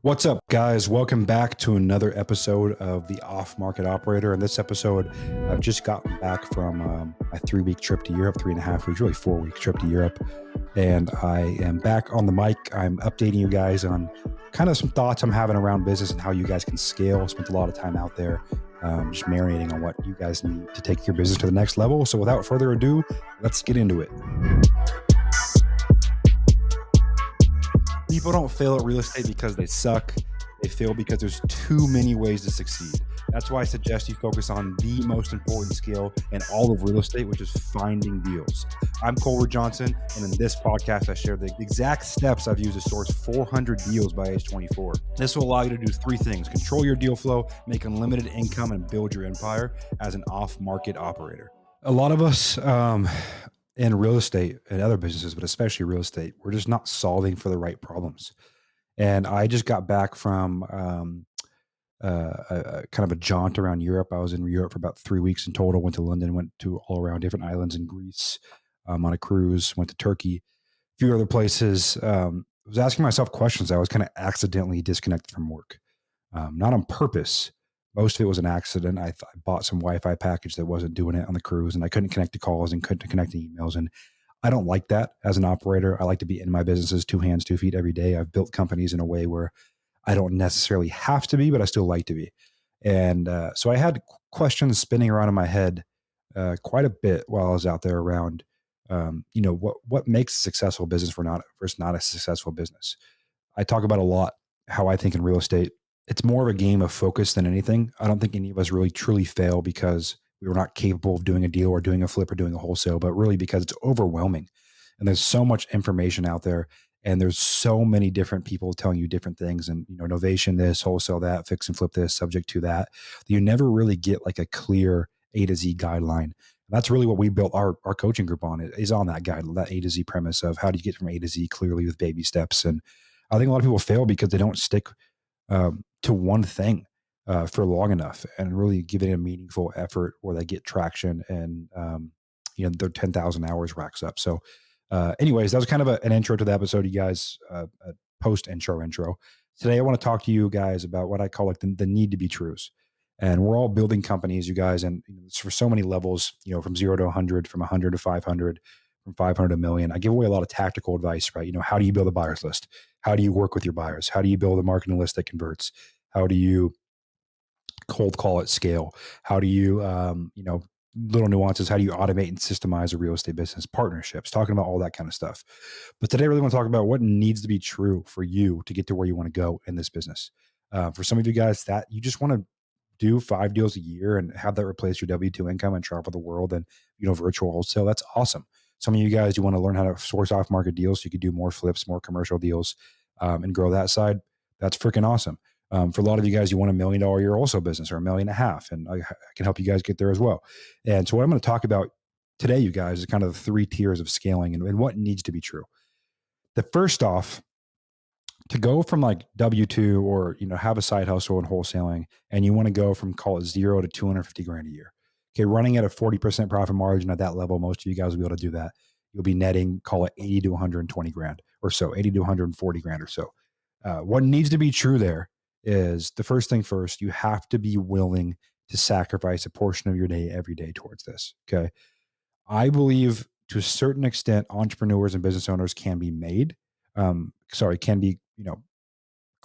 What's up, guys? Welcome back to another episode of the Off Market Operator. In this episode, I've just gotten back from my 3-week trip to Europe, 3.5 weeks, really 4-week trip to Europe. And I am back on the mic. I'm updating you guys on kind of some thoughts I'm having around business and how you guys can scale. Spent a lot of time out there just marinating on what you guys need to take your business to the next level. So without further ado, let's get into it. People don't fail at real estate because they suck. They fail because there's too many ways to succeed. That's why I suggest you focus on the most important skill in all of real estate, which is finding deals. I'm Ruud-Johnson, and in this podcast, I share the exact steps I've used to source 400 deals by age 24. This will allow you to do 3 things: control your deal flow, make unlimited income, and build your empire as an off-market operator. A lot of us in real estate and other businesses, but especially real estate, we're just not solving for the right problems. And I just got back from a kind of a jaunt around Europe. I was in Europe for about 3 weeks in total. Went to London, went to all around different islands in Greece on a cruise. Went to Turkey, a few other places. I was asking myself questions. I was kind of accidentally disconnected from work, not on purpose. Most of it was an accident. I bought some Wi-Fi package that wasn't doing it on the cruise, and I couldn't connect to calls and couldn't connect to emails. And I don't like that as an operator. I like to be in my businesses 2 hands, 2 feet every day. I've built companies in a way where I don't necessarily have to be, but I still like to be. And so I had questions spinning around in my head quite a bit while I was out there around, what makes a successful business versus not a successful business. I talk about a lot how I think in real estate, it's more of a game of focus than anything. I don't think any of us really truly fail because we were not capable of doing a deal or doing a flip or doing a wholesale, but really because it's overwhelming. And there's so much information out there, and there's so many different people telling you different things, and innovation this, wholesale that, fix and flip this, subject to that. You never really get like a clear A to Z guideline. And that's really what we built our coaching group on, is on that guide, that A to Z premise of how do you get from A to Z clearly with baby steps. And I think a lot of people fail because they don't stick to one thing for long enough and really give it a meaningful effort where they get traction, and their 10,000 hours racks up. So anyways, that was kind of an intro to the episode, you guys, a post intro. Today, I want to talk to you guys about what I call like the need to be truths. And we're all building companies, you guys, and it's for so many levels, from 0 to 100, from 100 to 500, from 500 to 1,000,000. I give away a lot of tactical advice, right? How do you build a buyer's list? How do you work with your buyers? How do you build a marketing list that converts? How do you cold call at scale? How do you, little nuances? How do you automate and systemize a real estate business? Partnerships, talking about all that kind of stuff. But today, I really want to talk about what needs to be true for you to get to where you want to go in this business. For some of you guys, that you just want to do 5 deals a year and have that replace your W-2 income and travel the world and, virtual wholesale. That's awesome. Some of you guys, you want to learn how to source off market deals so you could do more flips, more commercial deals, and grow that side. That's freaking awesome. For a lot of you guys, you want $1 million a year wholesale business or $1.5 million, and I can help you guys get there as well. And so what I'm going to talk about today, you guys, is kind of the 3 tiers of scaling and what needs to be true. The first off, to go from like W-2 or, have a side hustle in wholesaling, and you want to go from, call it 0 to 250 grand a year. Okay. Running at a 40% profit margin at that level, most of you guys will be able to do that. You'll be netting, call it 80 to 120 grand or so, 80 to 140 grand or so. What needs to be true there is, the first thing first, you have to be willing to sacrifice a portion of your day every day towards this. Okay. I believe to a certain extent, entrepreneurs and business owners can be made, can be,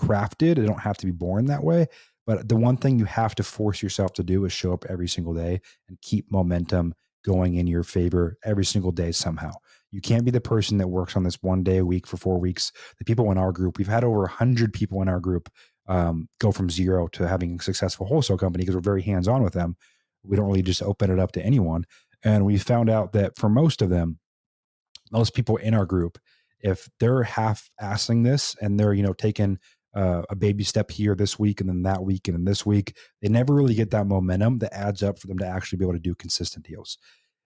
crafted. They don't have to be born that way. But the one thing you have to force yourself to do is show up every single day and keep momentum going in your favor every single day somehow. You can't be the person that works on this one day a week for 4 weeks. The people in our group, we've had over 100 people in our group go from 0 to having a successful wholesale company because we're very hands-on with them. We don't really just open it up to anyone. And we found out that for most of them, most people in our group, if they're half-assing this and they're, taking a baby step here this week and then that week and then this week, they never really get that momentum that adds up for them to actually be able to do consistent deals.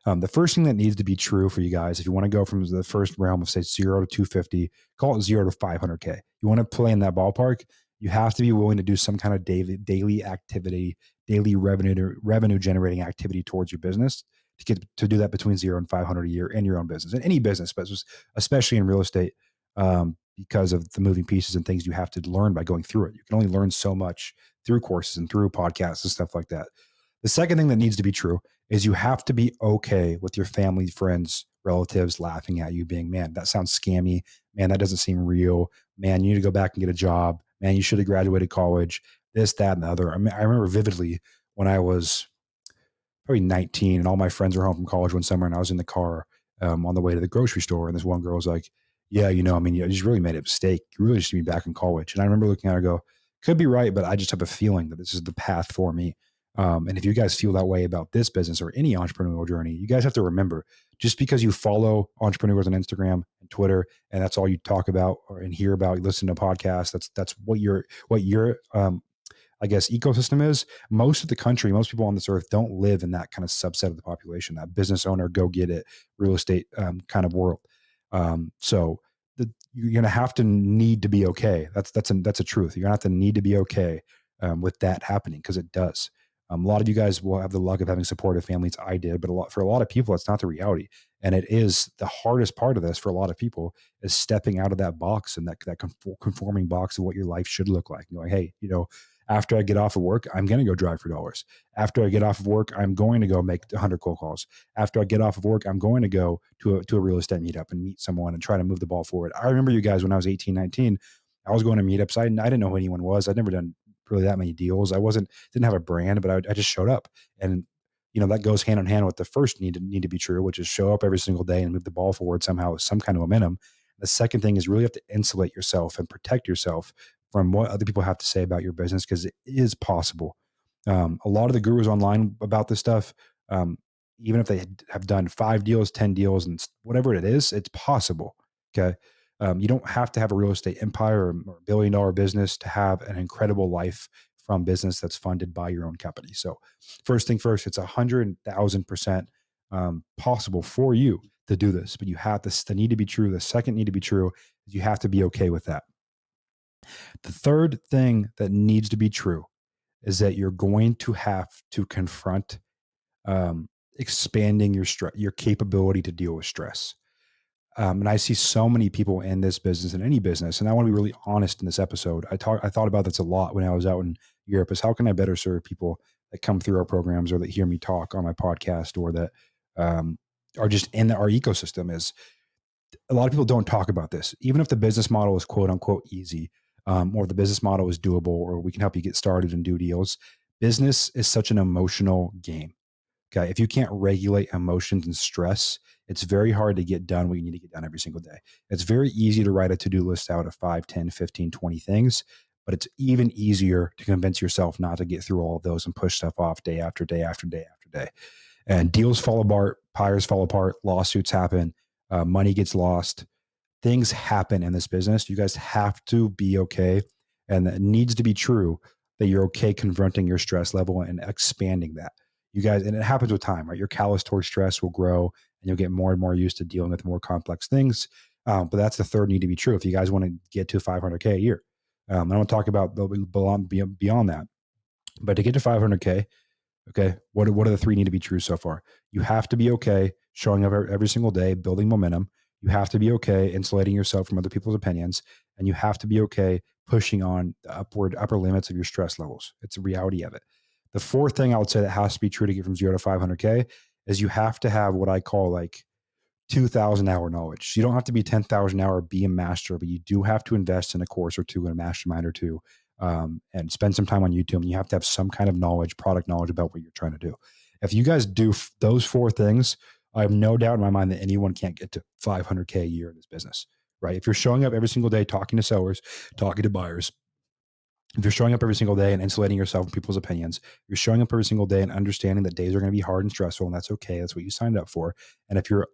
The first thing that needs to be true for you guys, if you want to go from the first realm of say 0 to 250, call it 0 to 500K. You want to play in that ballpark, you have to be willing to do some kind of daily activity, daily revenue generating activity towards your business to get to do that between 0 and 500 a year in your own business, in any business, but especially in real estate. because of the moving pieces and things you have to learn by going through it. You can only learn so much through courses and through podcasts and stuff like that. The second thing that needs to be true is you have to be okay with your family, friends, relatives laughing at you, being, man, that sounds scammy. Man, that doesn't seem real. Man, you need to go back and get a job. Man, you should have graduated college, this, that, and the other. I mean, I remember vividly when I was probably 19 and all my friends were home from college one summer and I was in the car on the way to the grocery store. And this one girl was like, yeah, I mean, you just really made a mistake. You really just need to be back in college. And I remember looking at her and go, could be right, but I just have a feeling that this is the path for me. And if you guys feel that way about this business or any entrepreneurial journey, you guys have to remember, just because you follow entrepreneurs on Instagram and Twitter, and that's all you talk about and hear about, you listen to podcasts, that's what your I guess, ecosystem is. Most of the country, most people on this earth don't live in that kind of subset of the population, that business owner, go get it, real estate kind of world. So you're going to have to need to be okay. That's a truth. You're going to have to need to be okay with that happening, because it does. A lot of you guys will have the luck of having supportive families. I did, but for a lot of people, it's not the reality. And it is the hardest part of this for a lot of people, is stepping out of that box and that conforming box of what your life should look like. And going, hey, after I get off of work, I'm going to go drive for dollars. After I get off of work, I'm going to go make 100 cold calls. After I get off of work, I'm going to go to a real estate meetup and meet someone and try to move the ball forward. I remember you guys when I was 18, 19, I was going to meetups. I didn't know who anyone was. I'd never done really that many deals. Didn't have a brand, but I just showed up. And, that goes hand in hand with the first need to be true, which is show up every single day and move the ball forward somehow with some kind of momentum. The second thing is really have to insulate yourself and protect yourself from what other people have to say about your business, because it is possible. A lot of the gurus online about this stuff, even if they have done 5 deals, 10 deals, and whatever it is, it's possible. Okay. You don't have to have a real estate empire or $1 billion business to have an incredible life from business that's funded by your own company. So, first thing first, it's 100,000% possible for you to do this, but you have this. The need to be true. The second need to be true is you have to be okay with that. The third thing that needs to be true is that you're going to have to confront expanding your capability to deal with stress. And I see so many people in this business, in any business, and I want to be really honest in this episode. I thought about this a lot when I was out in Europe. Is how can I better serve people that come through our programs or that hear me talk on my podcast or that are just in our ecosystem? Is a lot of people don't talk about this. Even if the business model is quote unquote easy, or the business model is doable, or we can help you get started and do deals, business is such an emotional game. Okay. If you can't regulate emotions and stress, it's very hard to get done what you need to get done every single day. It's very easy to write a to do list out of 5, 10, 15, 20 things, but it's even easier to convince yourself not to get through all of those and push stuff off day after day after day after day. And deals fall apart, pyres fall apart, lawsuits happen, money gets lost, things happen in this business. You guys have to be okay. And it needs to be true that you're okay confronting your stress level and expanding that. You guys, and it happens with time, right? Your callous towards stress will grow and you'll get more and more used to dealing with more complex things. But that's the third need to be true. If you guys want to get to 500K a year, I want to talk about beyond that. But to get to 500K, okay, what are the 3 need to be true so far? You have to be okay showing up every single day, building momentum. You have to be okay insulating yourself from other people's opinions, and you have to be okay pushing on the upper limits of your stress levels. It's a reality of it. The fourth thing I would say that has to be true to get from 0 to 500K is you have to have what I call like 2,000 hour knowledge. So you don't have to be 10,000 hour, be a master, but you do have to invest in a course or two, in a mastermind or two, and spend some time on YouTube. And you have to have some kind of knowledge, product knowledge about what you're trying to do. If you guys do those 4 things, I have no doubt in my mind that anyone can't get to 500K a year in this business, right? If you're showing up every single day, talking to sellers, talking to buyers, if you're showing up every single day and insulating yourself from people's opinions, you're showing up every single day and understanding that days are going to be hard and stressful, and that's okay. That's what you signed up for. And if you're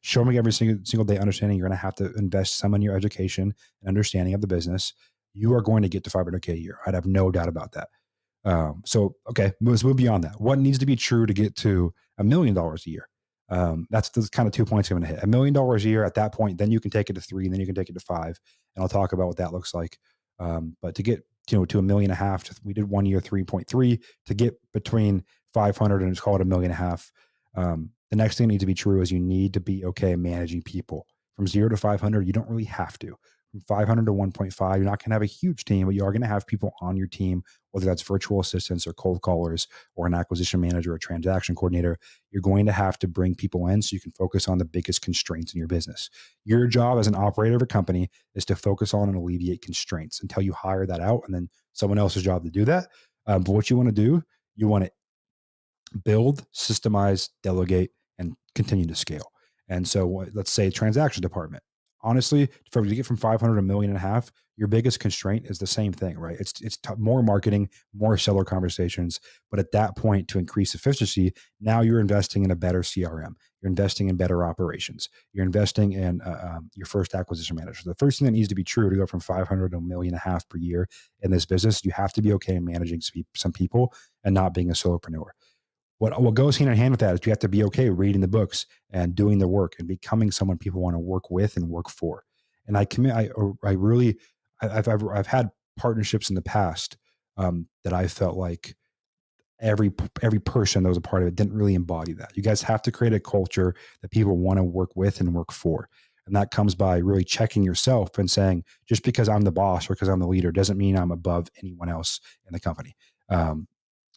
showing up every single day, understanding you're going to have to invest some in your education and understanding of the business, you are going to get to 500K a year. I'd have no doubt about that. Okay, let's move beyond that. What needs to be true to get to $1 million a year? That's kind of 2 points I'm going to hit. $1 million a year at that point, then you can take it to 3, and then you can take it to 5. And I'll talk about what that looks like. But to get to $1.5 million, we did 1 year 3.3. To get between 500 and let's call it $1.5 million. The next thing that needs to be true is you need to be okay managing people from 0 to 500. You don't really have to. from 500 to 1.5, you're not going to have a huge team, but you are going to have people on your team, whether that's virtual assistants or cold callers or an acquisition manager or transaction coordinator. You're going to have to bring people in so you can focus on the biggest constraints in your business. Your job as an operator of a company is to focus on and alleviate constraints until you hire that out, and then someone else's job to do that. But what you want to do, you want to build, systemize, delegate, and continue to scale. And so let's say transaction department. Honestly, for you to get from 500 to a million and a half, your biggest constraint is the same thing, right? It's more marketing, more seller conversations. But at that point, to increase efficiency, now you're investing in a better CRM. You're investing in better operations. You're investing in your first acquisition manager. The first thing that needs to be true to go from 500 to a million and a half per year in this business, you have to be okay managing some people and not being a solopreneur. What goes hand in hand with that is you have to be okay reading the books and doing the work and becoming someone people want to work with and work for. And I've had partnerships in the past that I felt like every person that was a part of it didn't really embody that. You guys have to create a culture that people want to work with and work for. And that comes by really checking yourself and saying, just because I'm the boss or because I'm the leader doesn't mean I'm above anyone else in the company.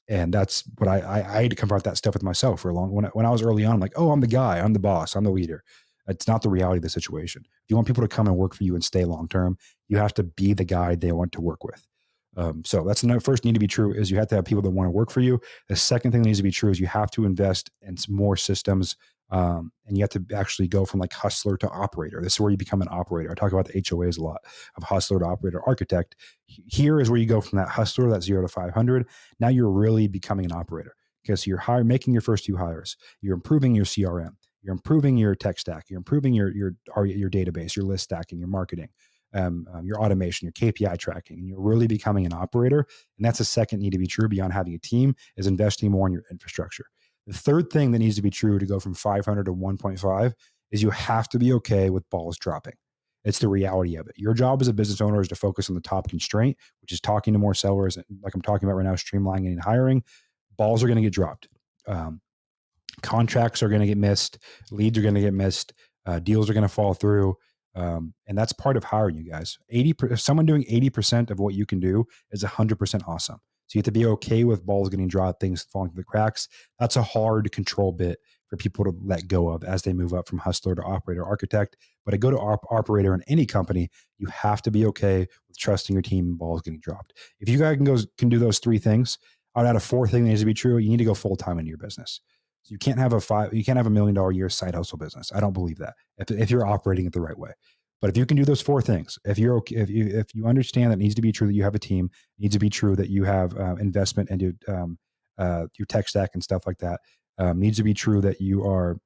And that's what I had to confront that stuff with myself for a long. When I was early on, I'm like, oh, I'm the guy, I'm the boss, I'm the leader. It's not the reality of the situation. If you want people to come and work for you and stay long term, you have to be the guy they want to work with. So that's the first need to be true is you have to have people that want to work for you. The second thing that needs to be true is you have to invest in some more systems, and you have to actually go from like hustler to operator. This is where you become an operator. I talk about the HOAs a lot, of hustler to operator architect. Here is where you go from that hustler, that 0 to 500. Now you're really becoming an operator because you're making your first few hires. You're improving your CRM. You're improving your tech stack. You're improving your database, your list stacking, your marketing, your automation, your KPI tracking, and you're really becoming an operator. And that's the second need to be true beyond having a team is investing more in your infrastructure. The third thing that needs to be true to go from 500 to 1.5 is you have to be okay with balls dropping. It's the reality of it. Your job as a business owner is to focus on the top constraint, which is talking to more sellers, like I'm talking about right now, streamlining and hiring. Balls are going to get dropped. Contracts are going to get missed. Leads are going to get missed. Deals are going to fall through. And that's part of hiring you guys. If someone doing 80% of what you can do is 100% awesome. So you have to be okay with balls getting dropped, things falling through the cracks. That's a hard control bit for people to let go of as they move up from hustler to operator architect. But to go to operator in any company, you have to be okay with trusting your team and balls getting dropped. If you guys can do those three things, I'd add a fourth thing that needs to be true. You need to go full time into your business. So you can't have $1 million a year side hustle business. I don't believe that if you're operating it the right way. But if you can do those four things, if you understand that it needs to be true that you have a team, it needs to be true that you have investment into your tech stack and stuff like that, needs to be true that you are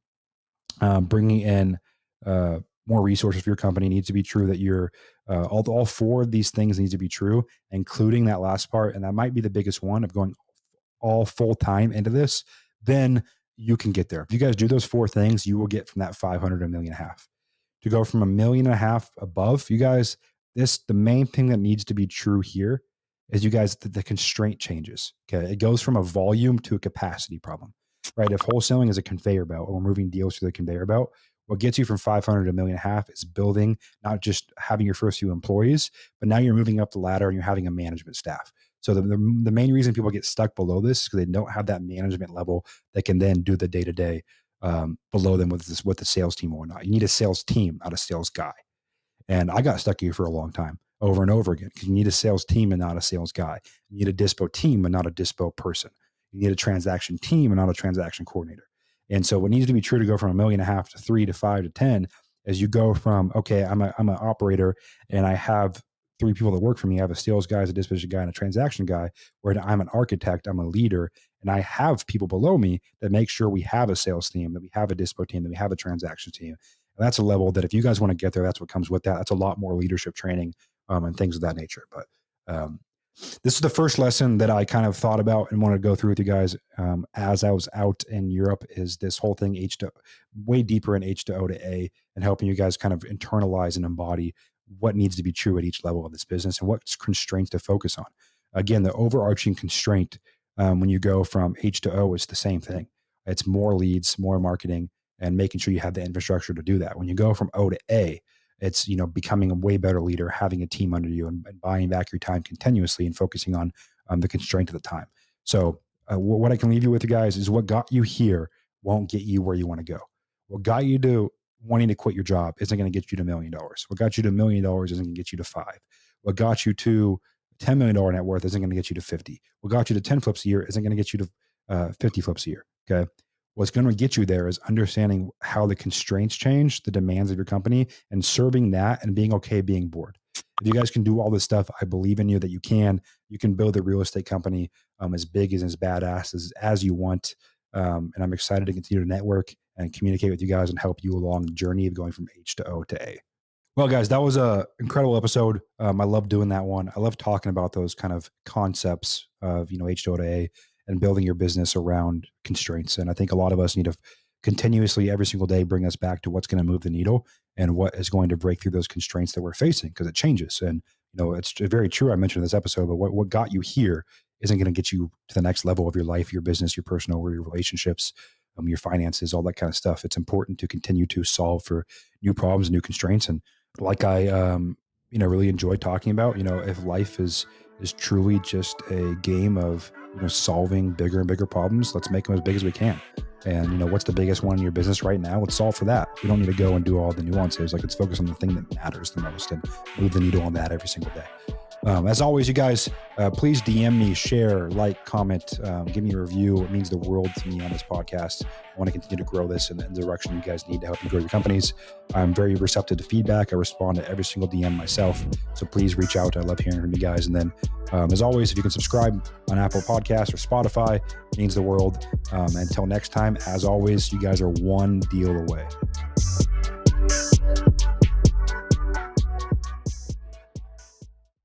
bringing in more resources for your company, needs to be true that you're all four of these things needs to be true, including that last part. And that might be the biggest one of going all full time into this. Then you can get there. If you guys do those four things, you will get from that 500 to $1.5 million. To go from $1.5 million above, you guys, the main thing that needs to be true here is you guys, the constraint changes. Okay. It goes from a volume to a capacity problem, right? If wholesaling is a conveyor belt or moving deals through the conveyor belt, what gets you from 500 to $1.5 million is building, not just having your first few employees, but now you're moving up the ladder and you're having a management staff. So the main reason people get stuck below this is because they don't have that management level that can then do the day-to-day below them with the sales team or not. You need a sales team, not a sales guy. And I got stuck here for a long time, over and over again, because you need a sales team and not a sales guy. You need a dispo team and not a dispo person. You need a transaction team and not a transaction coordinator. And so what needs to be true to go from $1.5 million to 3 to 5 to 10 is you go from, okay, I'm an operator and I have 3 people that work for me. I have a sales guy, a disposition guy, and a transaction guy, where I'm an architect, I'm a leader, and I have people below me that make sure we have a sales team, that we have a dispo team, that we have a transaction team. And that's a level that if you guys want to get there, that's what comes with that. That's a lot more leadership training and things of that nature. But this is the first lesson that I kind of thought about and wanted to go through with you guys as I was out in Europe, is this whole thing way deeper in H to O to A, and helping you guys kind of internalize and embody what needs to be true at each level of this business and what constraints to focus on. Again, the overarching constraint when you go from H to O is the same thing. It's more leads, more marketing, and making sure you have the infrastructure to do that. When you go from O to A, It's, becoming a way better leader, having a team under you, and buying back your time continuously and focusing on the constraint of the time. So what I can leave you with, you guys, is what got you here won't get you where you want to go. What got you to wanting to quit your job isn't going to get you to $1 million. What got you to $1 million isn't going to get you to 5. What got you to $10 million net worth isn't going to get you to 50. What got you to 10 flips a year isn't going to get you to 50 flips a year. Okay. What's going to get you there is understanding how the constraints change, the demands of your company, and serving that and being okay being bored. If you guys can do all this stuff, I believe in you that you can build a real estate company as big and as badass as you want. And I'm excited to continue to network and communicate with you guys and help you along the journey of going from H to O to A. Well, guys, that was an incredible episode. I love doing that one. I love talking about those kind of concepts of, H to O to A and building your business around constraints. And I think a lot of us need to continuously every single day bring us back to what's going to move the needle and what is going to break through those constraints that we're facing, because it changes. And, it's very true. I mentioned in this episode, but what got you here isn't going to get you to the next level of your life, your business, your personal, or your relationships, your finances, all that kind of stuff. It's important to continue to solve for new problems, new constraints. And like I, really enjoyed talking about, if life is truly just a game of, solving bigger and bigger problems, let's make them as big as we can. And, what's the biggest one in your business right now? Let's solve for that. We don't need to go and do all the nuances. Like, let's focus on the thing that matters the most and move the needle on that every single day. As always, you guys, please DM me, share, like, comment, give me a review. It means the world to me on this podcast. I want to continue to grow this in the direction you guys need to help you grow your companies. I'm very receptive to feedback. I respond to every single DM myself. So please reach out. I love hearing from you guys. And then, as always, if you can subscribe on Apple Podcasts or Spotify, it means the world. Until next time, as always, you guys are one deal away.